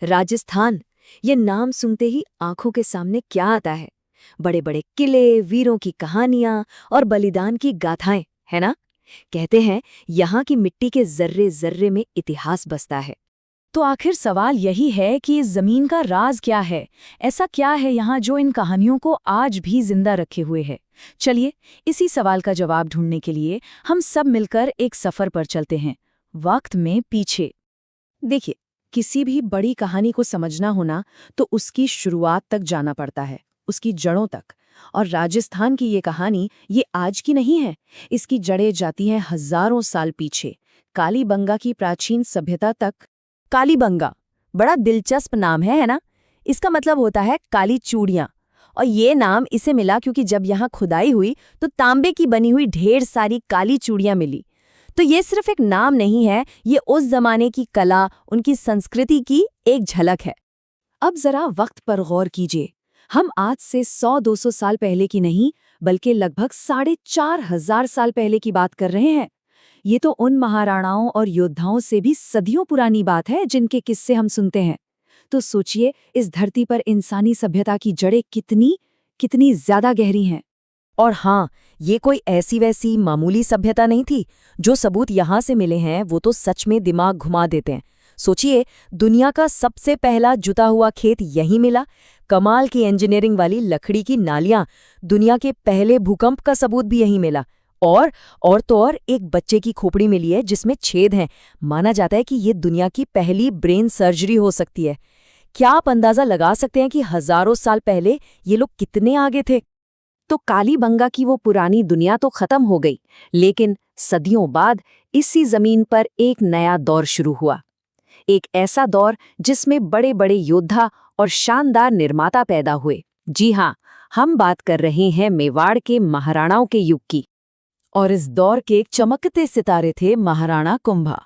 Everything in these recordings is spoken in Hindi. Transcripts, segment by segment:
राजस्थान, ये नाम सुनते ही आंखों के सामने क्या आता है? बड़े बड़े किले, वीरों की कहानियां और बलिदान की गाथाएं, है ना? कहते हैं यहाँ की मिट्टी के जर्रे जर्रे में इतिहास बसता है। तो आखिर सवाल यही है कि इस जमीन का राज क्या है। ऐसा क्या है यहाँ जो इन कहानियों को आज भी जिंदा रखे हुए है। चलिए, इसी सवाल का जवाब ढूंढने के लिए हम सब मिलकर एक सफर पर चलते हैं, वक्त में पीछे। देखिए, किसी भी बड़ी कहानी को समझना होना तो उसकी शुरुआत तक जाना पड़ता है, उसकी जड़ों तक। और राजस्थान की ये कहानी ये आज की नहीं है। इसकी जड़ें जाती हैं हजारों साल पीछे, कालीबंगा की प्राचीन सभ्यता तक। कालीबंगा, बड़ा दिलचस्प नाम है ना? इसका मतलब होता है काली चूड़ियाँ। और ये नाम इसे मिला क्योंकि जब यहाँ खुदाई हुई तो तांबे की बनी हुई ढेर सारी काली चूड़ियाँ मिली। तो ये सिर्फ एक नाम नहीं है, ये उस जमाने की कला, उनकी संस्कृति की एक झलक है। अब जरा वक्त पर गौर कीजिए। हम आज से 100-200 साल पहले की नहीं, बल्कि लगभग 4,500 साल पहले की बात कर रहे हैं। ये तो उन महाराणाओं और योद्धाओं से भी सदियों पुरानी बात है जिनके किस्से हम सुनते हैं। तो सोचिए, इस धरती पर इंसानी सभ्यता की जड़ें कितनी कितनी ज्यादा गहरी हैं। और हाँ, ये कोई ऐसी वैसी मामूली सभ्यता नहीं थी। जो सबूत यहाँ से मिले हैं वो तो सच में दिमाग घुमा देते हैं। सोचिए, दुनिया का सबसे पहला जुता हुआ खेत यहीं मिला, कमाल की इंजीनियरिंग वाली लकड़ी की नालियां, दुनिया के पहले भूकंप का सबूत भी यहीं मिला। और तो और एक बच्चे की खोपड़ी मिली है जिसमें छेद हैं। माना जाता है कि ये दुनिया की पहली ब्रेन सर्जरी हो सकती है। क्या आप अंदाजा लगा सकते हैं कि हजारों साल पहले ये लोग कितने आगे थे? तो कालीबंगा की वो पुरानी दुनिया तो खत्म हो गई, लेकिन सदियों बाद इसी जमीन पर एक नया दौर शुरू हुआ। एक ऐसा दौर जिसमें बड़े बड़े योद्धा और शानदार निर्माता पैदा हुए। जी हाँ, हम बात कर रहे हैं मेवाड़ के महाराणाओं के युग की। और इस दौर के एक चमकते सितारे थे महाराणा कुंभा।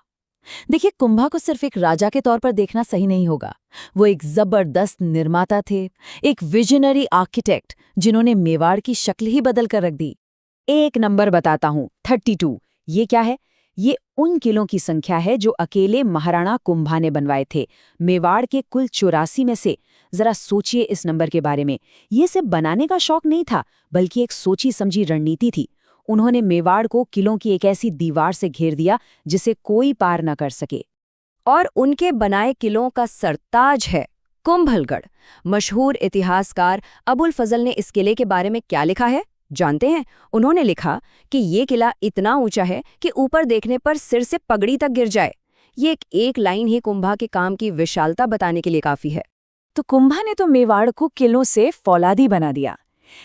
देखिए, कुंभा को सिर्फ एक राजा के तौर पर देखना सही नहीं होगा। वो एक जबरदस्त निर्माता थे, एक विजनरी आर्किटेक्ट जिन्होंने मेवाड़ की शक्ल ही बदल कर रख दी। एक नंबर बताता हूँ, 32। ये क्या है? ये उन किलों की संख्या है जो अकेले महाराणा कुंभा ने बनवाए थे, मेवाड़ के कुल 84 में से। जरा सोचिए इस नंबर के बारे में। ये सिर्फ बनाने का शौक नहीं था, बल्कि एक सोची समझी रणनीति थी। उन्होंने मेवाड़ को किलों की एक ऐसी दीवार से घेर दिया जिसे कोई पार न कर सके। और उनके बनाए किलों का सरताज है कुंभलगढ़। मशहूर इतिहासकार अबुल फजल ने इस किले के बारे में क्या लिखा है जानते हैं? उन्होंने लिखा कि ये किला इतना ऊंचा है कि ऊपर देखने पर सिर से पगड़ी तक गिर जाए। ये एक लाइन ही कुंभा के काम की विशालता बताने के लिए काफी है। तो कुंभा ने तो मेवाड़ को किलों से फौलादी बना दिया,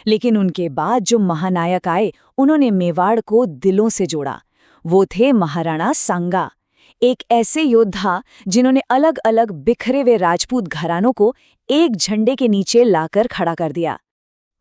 लेकिन उनके बाद जो महानायक आए उन्होंने मेवाड़ को दिलों से जोड़ा। वो थे महाराणा सांगा, एक ऐसे योद्धा जिन्होंने अलग अलग बिखरे हुए राजपूत घरानों को एक झंडे के नीचे लाकर खड़ा कर दिया।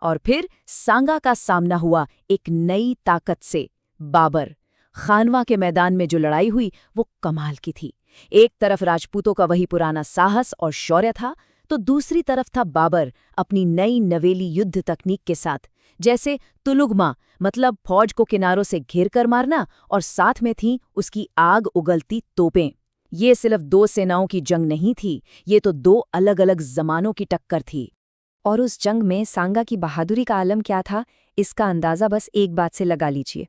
और फिर सांगा का सामना हुआ एक नई ताकत से, बाबर। खानवा के मैदान में जो लड़ाई हुई वो कमाल की थी। एक तरफ राजपूतों का वही पुराना साहस और शौर्य था, तो दूसरी तरफ था बाबर अपनी नई नवेली युद्ध तकनीक के साथ, जैसे तुलुगमा, मतलब फौज को किनारों से घेर कर मारना, और साथ में थी उसकी आग उगलती तोपें। ये सिर्फ दो सेनाओं की जंग नहीं थी, ये तो दो अलग अलग जमानों की टक्कर थी। और उस जंग में सांगा की बहादुरी का आलम क्या था, इसका अंदाजा बस एक बात से लगा लीजिए।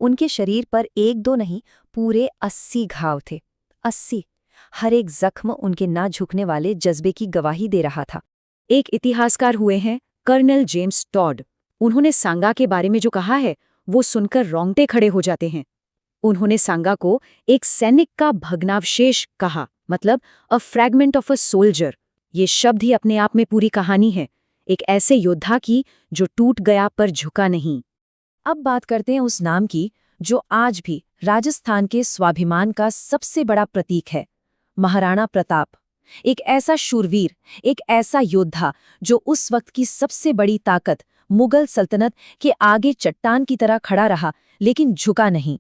उनके शरीर पर एक दो नहीं, पूरे 80 घाव थे। 80। हर एक जख्म उनके ना झुकने वाले जज्बे की गवाही दे रहा था। एक इतिहासकार हुए हैं कर्नल जेम्स टॉड। उन्होंने सांगा के बारे में जो कहा है वो सुनकर रोंगटे खड़े हो जाते हैं। उन्होंने सांगा को एक सैनिक का भग्नावशेष कहा, मतलब अ फ्रैगमेंट ऑफ अ सोल्जर। ये शब्द ही अपने आप में पूरी कहानी है, एक ऐसे योद्धा की जो टूट गया पर झुका नहीं। अब बात करते हैं उस नाम की जो आज भी राजस्थान के स्वाभिमान का सबसे बड़ा प्रतीक है, महाराणा प्रताप। एक ऐसा शूरवीर, एक ऐसा योद्धा जो उस वक्त की सबसे बड़ी ताकत मुगल सल्तनत के आगे चट्टान की तरह खड़ा रहा, लेकिन झुका नहीं।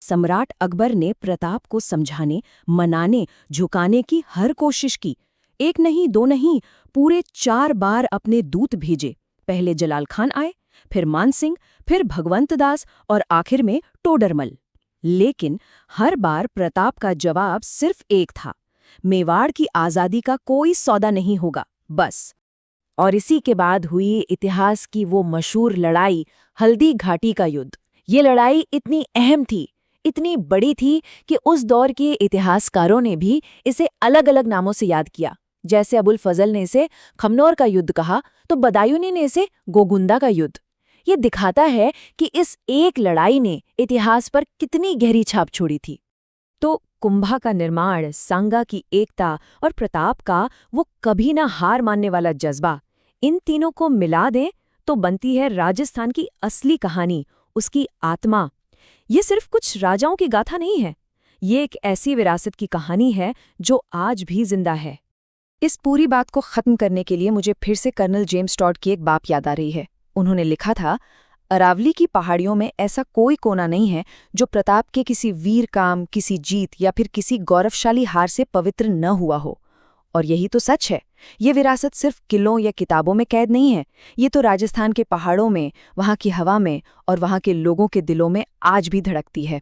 सम्राट अकबर ने प्रताप को समझाने, मनाने, झुकाने की हर कोशिश की। एक नहीं, दो नहीं, पूरे 4 बार अपने दूत भेजे। पहले जलाल खान आए, फिर मानसिंह, फिर भगवंत दास और आखिर में टोडरमल। लेकिन हर बार प्रताप का जवाब सिर्फ एक था, मेवाड़ की आज़ादी का कोई सौदा नहीं होगा, बस। और इसी के बाद हुई इतिहास की वो मशहूर लड़ाई, हल्दी घाटी का युद्ध। ये लड़ाई इतनी अहम थी, इतनी बड़ी थी कि उस दौर के इतिहासकारों ने भी इसे अलग अलग नामों से याद किया। जैसे अबुल फजल ने इसे खमनोर का युद्ध कहा, तो बदायूनी ने इसे गोगुंदा का युद्ध। ये दिखाता है कि इस एक लड़ाई ने इतिहास पर कितनी गहरी छाप छोड़ी थी। तो कुंभा का निर्माण, सांगा की एकता और प्रताप का वो कभी ना हार मानने वाला जज्बा, इन तीनों को मिला दें तो बनती है राजस्थान की असली कहानी, उसकी आत्मा। ये सिर्फ कुछ राजाओं की गाथा नहीं है, ये एक ऐसी विरासत की कहानी है जो आज भी जिंदा है। इस पूरी बात को खत्म करने के लिए मुझे फिर से कर्नल जेम्स टॉड की एक बात याद आ रही है। उन्होंने लिखा था, अरावली की पहाड़ियों में ऐसा कोई कोना नहीं है जो प्रताप के किसी वीर काम, किसी जीत या फिर किसी गौरवशाली हार से पवित्र न हुआ हो। और यही तो सच है। ये विरासत सिर्फ किलों या किताबों में कैद नहीं है, ये तो राजस्थान के पहाड़ों में, वहाँ की हवा में और वहाँ के लोगों के दिलों में आज भी धड़कती है।